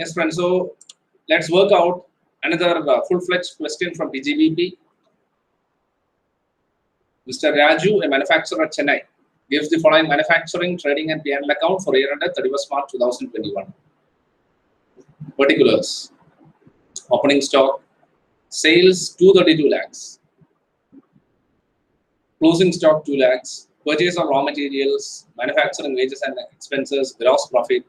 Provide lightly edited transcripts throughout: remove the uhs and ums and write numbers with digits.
Yes, friends. So let's work out another full-fledged question from PGBP. Mr. Raju, a manufacturer at Chennai, gives the following manufacturing, trading, and P&L account for year ended 31st March 2021. Particulars: opening stock, sales 232 lakhs, closing stock 2 lakhs, purchase of raw materials, manufacturing wages and expenses, gross profit.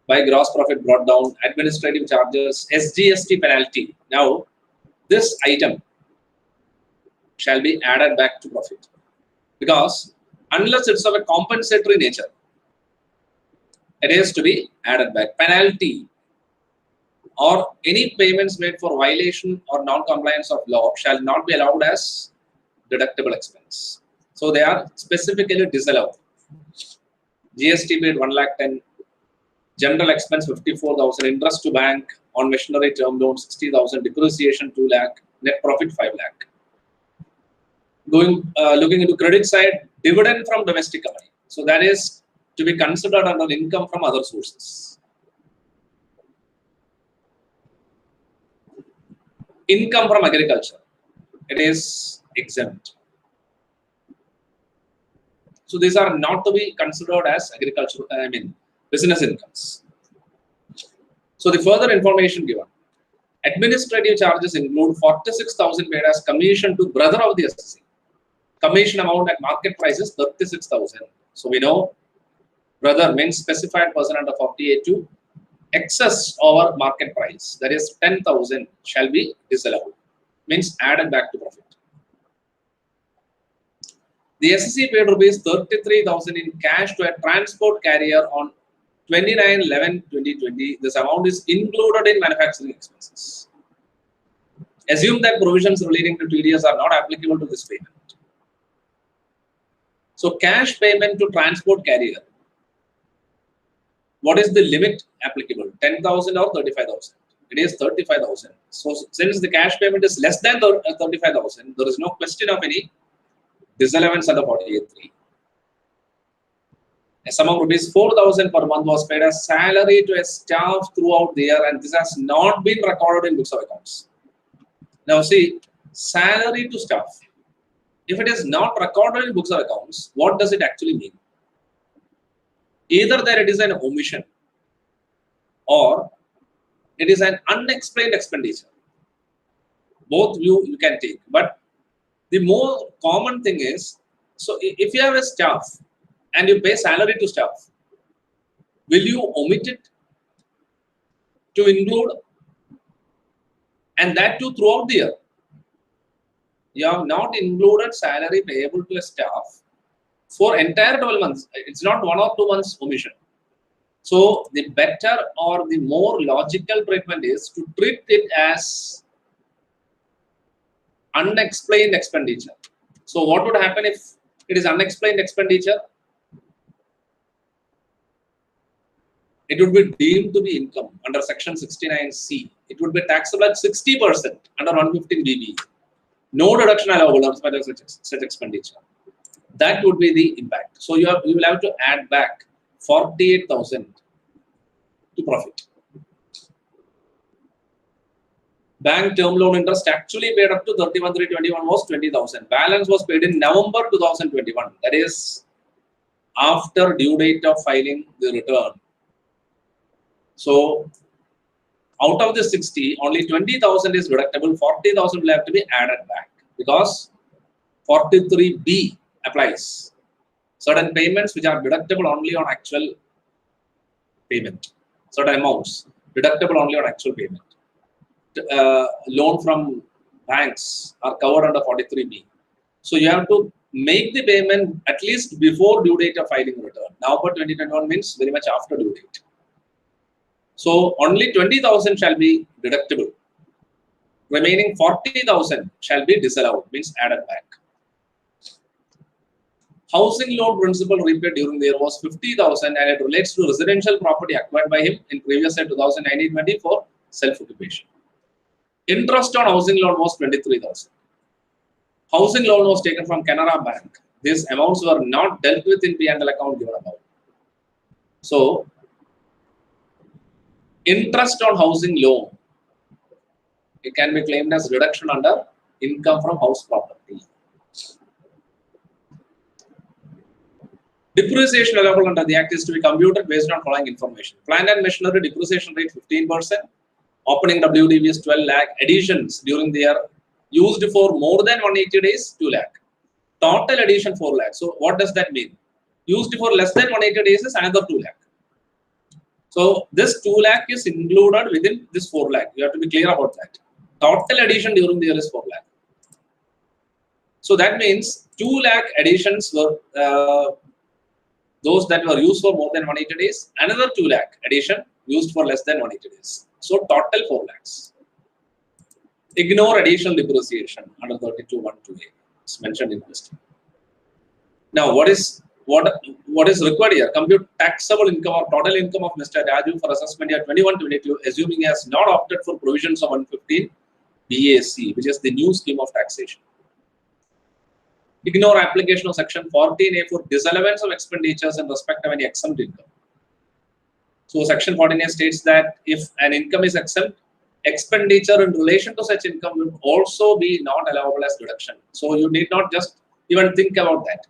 By gross profit brought down, administrative charges, SGST penalty. Now, this item shall be added back to profit, because unless it's of a compensatory nature, it is to be added back. Penalty or any payments made for violation or non-compliance of law shall not be allowed as deductible expense. So they are specifically disallowed. GST paid 1,10,000, general expense 54,000, interest to bank on machinery term loan 60,000, depreciation 2 lakh, net profit 5 lakh. Looking into credit side, dividend from domestic company. So that is to be considered under income from other sources. Income from agriculture, it is exempt. So these are not to be considered as agricultural, business incomes. So the further information given: administrative charges include 46,000 paid as commission to brother of the assessee. Commission amount at market price is 36,000. So we know brother means specified person under 48(2). Excess over market price, that is 10,000, shall be disallowed, means added back to profit. The assessee paid rupees 33,000 in cash to a transport carrier on 29/11/2020. This amount is included in manufacturing expenses. Assume that provisions relating to TDS are not applicable to this payment. So cash payment to transport carrier, what is the limit applicable? 10,000 or 35,000? It is 35,000. So since the cash payment is less than 35,000, there is no question of any disallowance under 48(3). A sum of rupees 4,000 per month was paid as salary to a staff throughout the year, and this has not been recorded in books of accounts. Now see, salary to staff, if it is not recorded in books of accounts, what does it actually mean? Either that it is an omission or it is an unexplained expenditure. Both you can take, but the more common thing is, so if you have a staff and you pay salary to staff, will you omit it to include, and that too throughout the year? You have not included salary payable to a staff for entire 12 months. It's not 1 or 2 months omission. So the better or the more logical treatment is to treat it as unexplained expenditure. So what would happen if it is unexplained expenditure? It would be deemed to be income under section 69C. It would be taxable at 60% under 115BB. No deduction allowable in spite of such expenditure. That would be the impact. So you will have to add back 48,000 to profit. Bank term loan interest actually paid up to 31/3/21 was 20,000. Balance was paid in November 2021. That is after due date of filing the return. So out of the 60, only 20,000 is deductible. 40,000 will have to be added back because 43B applies. Certain payments which are deductible only on actual payment. Certain amounts deductible only on actual payment. Loan from banks are covered under 43B. So you have to make the payment at least before due date of filing return. November 2021 means very much after due date. So only 20,000 shall be deductible. Remaining 40,000 shall be disallowed, means added back. Housing loan principal repaid during the year was 50,000, and it relates to residential property acquired by him in previous year 2019-20 for self-occupation. Interest on housing loan was 23,000. Housing loan was taken from Canara Bank. These amounts were not dealt with in P&L account given above. So Interest on housing loan, it can be claimed as reduction under income from house property. Depreciation allowable under the Act is to be computed based on following information. Plant and machinery depreciation rate 15%. Opening WDV is 12 lakh. Additions during the year used for more than 180 days, 2 lakh. Total addition 4 lakh. So what does that mean? Used for less than 180 days is another 2 lakh. So this 2 lakh is included within this 4 lakh. You have to be clear about that. Total addition during the year is 4 lakh. So that means 2 lakh additions were those that were used for more than 180 days. Another 2 lakh addition used for less than 180 days. So total 4 lakhs. Ignore additional depreciation under 32(1)(2)(a). It's mentioned in question. Now, what is required here? Compute taxable income or total income of Mr. Raju for assessment year 21-22, assuming he has not opted for provisions of 115 BAC, which is the new scheme of taxation. Ignore application of section 14A for disallowance of expenditures in respect of any exempt income. So section 14A states that if an income is exempt, expenditure in relation to such income will also be not allowable as deduction. So you need not just even think about that.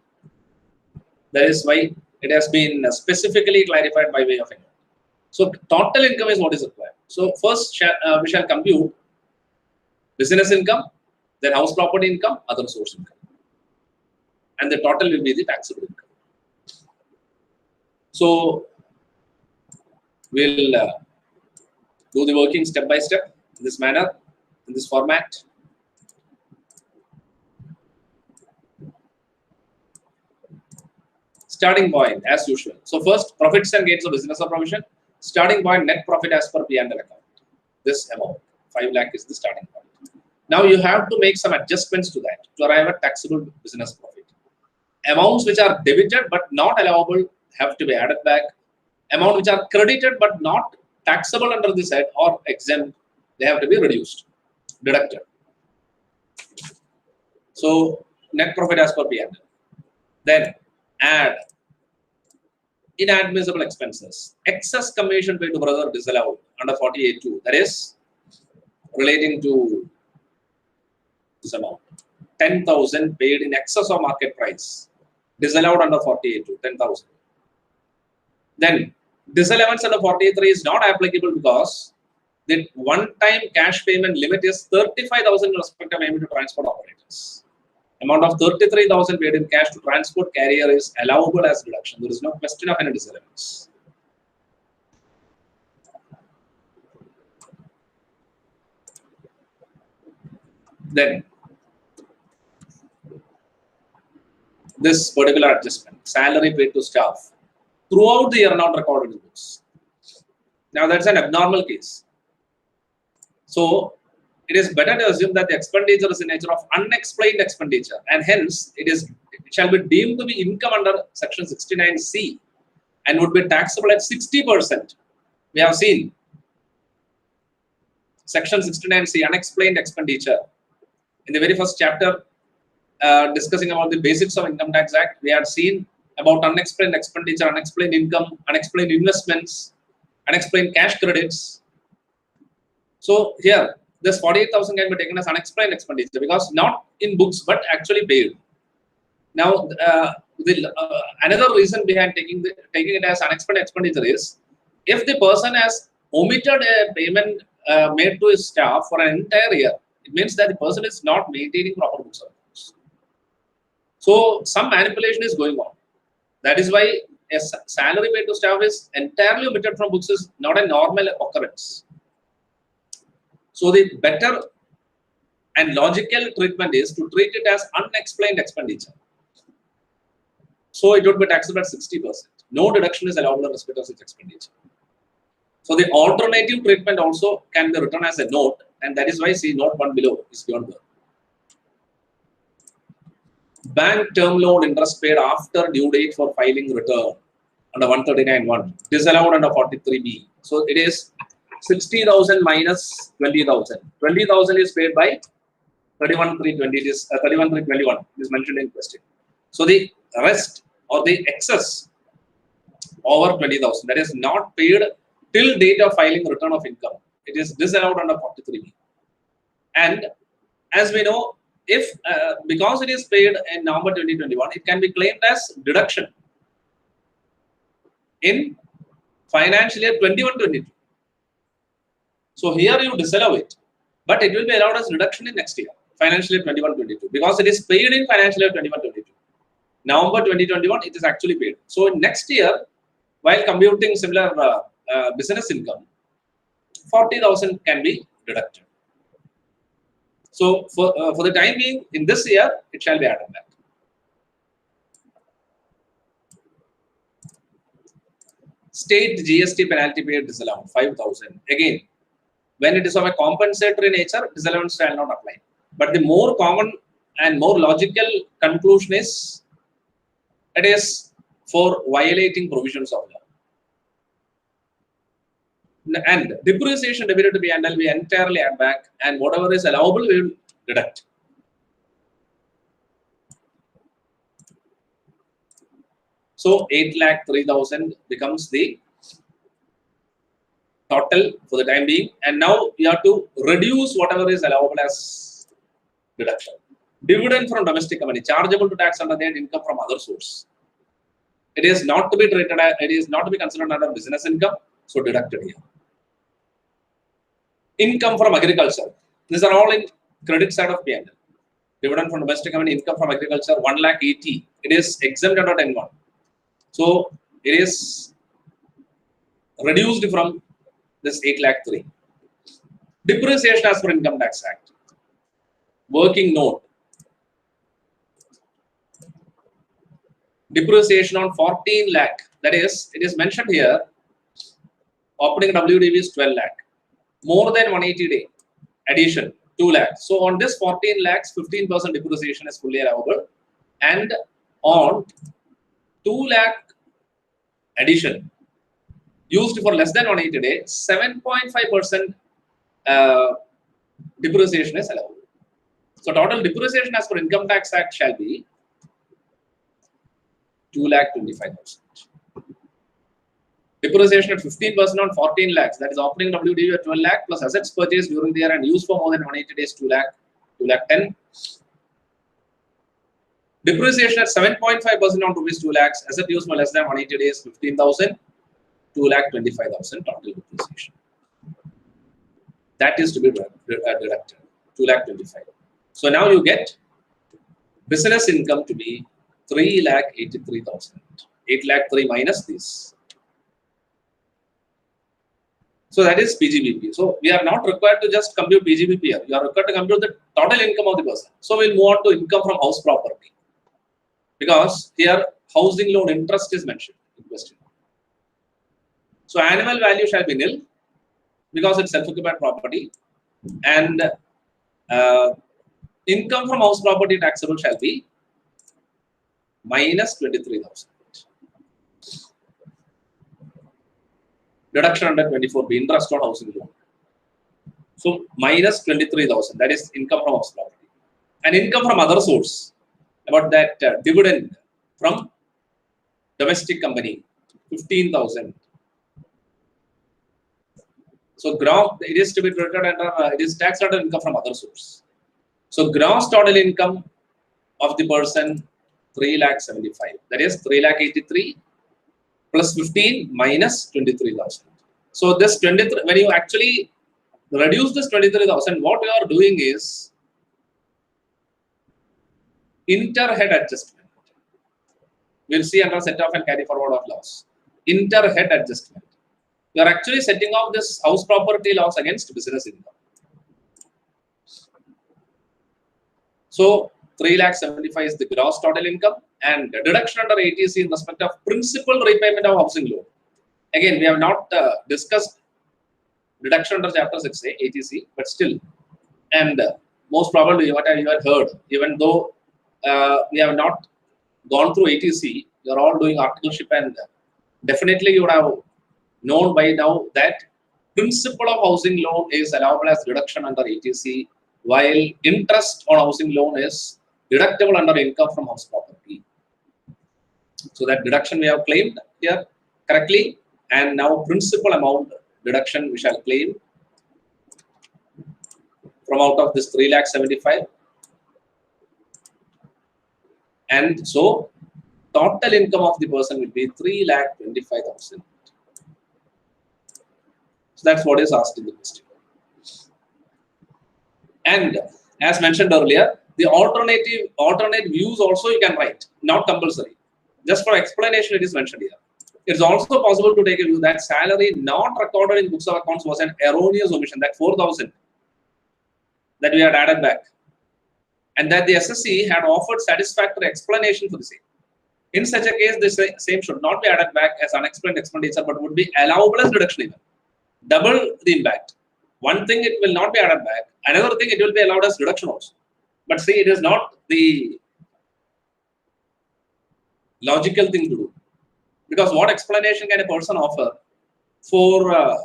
That is why it has been specifically clarified by way of income. So total income is what is required. So first we shall compute business income, then house property income, other source income. And the total will be the taxable income. So we'll do the working step by step in this manner, in this format. Starting point as usual. So first, profits and gains of business or provision. Starting point, net profit as per P&L account. This amount, 5 lakh is the starting point. Now you have to make some adjustments to that to arrive at taxable business profit. Amounts which are debited but not allowable have to be added back. Amounts which are credited but not taxable under this head or exempt, they have to be reduced, deducted. So net profit as per P&L. Then add inadmissible expenses. Excess commission paid to brother disallowed under 48(2). That is relating to this amount. 10,000 paid in excess of market price. Disallowed under 48(2). 10,000. Then disallowance under 43 is not applicable because the one-time cash payment limit is 35,000 in respect of payment to transport operators. Amount of 33,000 paid in cash to transport carrier is allowable as deduction. There is no question of any disallowance. Then this particular adjustment, salary paid to staff, throughout the year not recorded in books. Now that's an abnormal case. So it is better to assume that the expenditure is in nature of unexplained expenditure, and hence it shall be deemed to be income under section 69C and would be taxable at 60%. We have seen section 69C, unexplained expenditure. In the very first chapter, discussing about the basics of Income Tax Act, we had seen about unexplained expenditure, unexplained income, unexplained investments, unexplained cash credits. So here, this 48,000 can be taken as unexplained expenditure because not in books but actually paid. Now, another reason behind taking it as unexplained expenditure is if the person has omitted a payment made to his staff for an entire year, it means that the person is not maintaining proper books of accounts. So some manipulation is going on. That is why a salary paid to staff is entirely omitted from books is not a normal occurrence. So the better and logical treatment is to treat it as unexplained expenditure. So it would be taxable at 60%. No deduction is allowable in respect of such expenditure. So the alternative treatment also can be written as a note, and that is why see note 1 below is given there. Bank term loan interest paid after due date for filing return under 139(1), disallowed under 43B. So it is 60,000 minus 20,000. 20,000 is paid by 31,320. It is 31,321. It is mentioned in question. So the rest or the excess over 20,000 that is not paid till date of filing return of income. It is disallowed under 43B. And as we know, if because it is paid in November 2021, it can be claimed as deduction in financial year 21-22. So here you disallow it, but it will be allowed as deduction in next year, financial year 21-22, because it is paid in financial year 21-22. November 2021, it is actually paid. So next year, while computing similar business income, 40,000 can be deducted. So for the time being, in this year, it shall be added back. State GST penalty paid disallowed, 5,000. Again, when it is of a compensatory nature, disallowance shall not apply. But the more common and more logical conclusion is, it is for violating provisions of law. And depreciation debited to be and will be entirely add back, and whatever is allowable we will deduct. So 8,03,000 becomes the total for the time being, and now you have to reduce whatever is allowable as deduction. Dividend from domestic company chargeable to tax under net income from other source. It is not to be treated as, it is not to be considered under business income, so deducted here. Income from agriculture. These are all in credit side of P&L. Dividend from domestic company, income from agriculture, 1,80,000. It is exempt under 10(1). So it is reduced from this 8,03,000. Depreciation as per Income Tax Act. Working note. Depreciation on 14 lakh. That is, it is mentioned here. Opening WDV is 12 lakh. More than 180 day addition, 2 lakhs. So on this 14 lakhs, 15% depreciation is fully allowable. And on 2 lakh addition used for less than 180 days, 7.5% depreciation is allowable. So total depreciation as per Income Tax Act shall be 2,25,000. Depreciation at 15% on 14 lakhs, that is opening WDV at 12 lakh plus assets purchased during the year and used for more than 180 days, 2 lakh, 2,10,000. Depreciation at 7.5% on rupees 2 lakhs, asset used for less than 180 days, 15,000, 2,25,000 total depreciation. That is to be deducted, 2,25,000. So now you get business income to be 3,83,000, 8,03,000 minus this. So that is PGBP. So we are not required to just compute PGBP here. You are required to compute the total income of the person. So we'll move on to income from house property, because here housing loan interest is mentioned in question. So annual value shall be nil because it's self-occupied property, and income from house property taxable shall be minus 23,000. Deduction under 24B, interest on housing loan. So minus 23,000, that is income from house property. And income from other source, about that dividend from domestic company, 15,000. So gross, it is to be treated under, it is taxed under income from other source. So gross total income of the person, 3,75,000. That is 3,83,000 plus 15 minus 23,000. So this 23, when you actually reduce this 23,000, what you are doing is inter-head adjustment. We'll see under set off and carry forward of loss. Inter-head adjustment. You are actually setting off this house property loss against business income. So 3,75,000 is the gross total income, and deduction under ATC in respect of principal repayment of housing loan. Again, we have not discussed deduction under chapter 6A ATC, but still, and most probably what you have heard, even though we have not gone through ATC, you are all doing articleship, and definitely you would have known by now that principal of housing loan is allowable as deduction under ATC, while interest on housing loan is deductible under income from house property. So that deduction we have claimed here correctly, and now principal amount deduction we shall claim from out of this 3,75,000. And so total income of the person will be 3,25,000. So that's what is asked in the question. And as mentioned earlier, the alternate views also you can write, not compulsory. Just for explanation, it is mentioned here. It's also possible to take a view that salary not recorded in books of accounts was an erroneous omission, that 4,000 that we had added back, and that the SSC had offered satisfactory explanation for the same. In such a case, the same should not be added back as unexplained expenditure, but would be allowable as deduction even. Double the impact. One thing, it will not be added back. Another thing, it will be allowed as deduction also. But see, it is not the logical thing to do. Because what explanation can a person offer for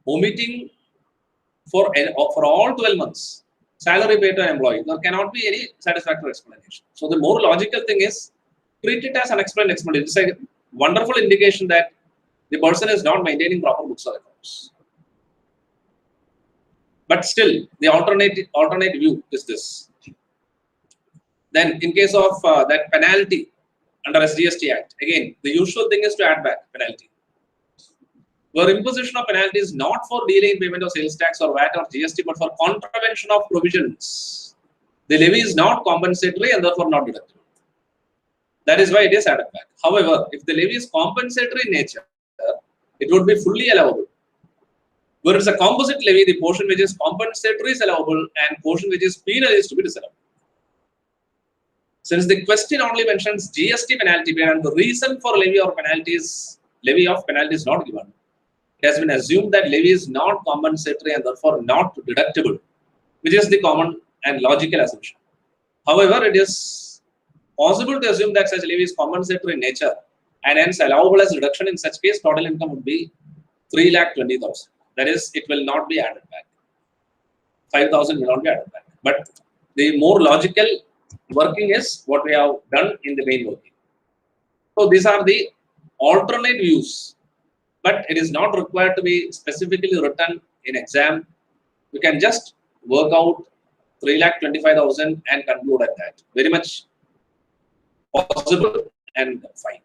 omitting for all 12 months salary paid to an employee? There cannot be any satisfactory explanation. So the more logical thing is treat it as unexplained expenditure. It's a wonderful indication that the person is not maintaining proper books of accounts. But still, the alternate view is this. Then, in case of that penalty under SGST Act, again, the usual thing is to add back penalty. Where imposition of penalty is not for delay in payment of sales tax or VAT or GST, but for contravention of provisions. The levy is not compensatory and therefore not deductible. That is why it is added back. However, if the levy is compensatory in nature, it would be fully allowable. Where it's a composite levy, the portion which is compensatory is allowable and portion which is penal is to be disallowed. Since the question only mentions GST penalty and the reason for levy of penalty is not given, it has been assumed that levy is not compensatory and therefore not deductible, which is the common and logical assumption. However, it is possible to assume that such levy is compensatory in nature and hence allowable as deduction. In such case, total income would be 3,20,000. That is, it will not be added back. 5,000 will not be added back. But the more logical working is what we have done in the main working. So these are the alternate views, but it is not required to be specifically written in exam. You can just work out 3,25,000 and conclude at that. Very much possible and fine.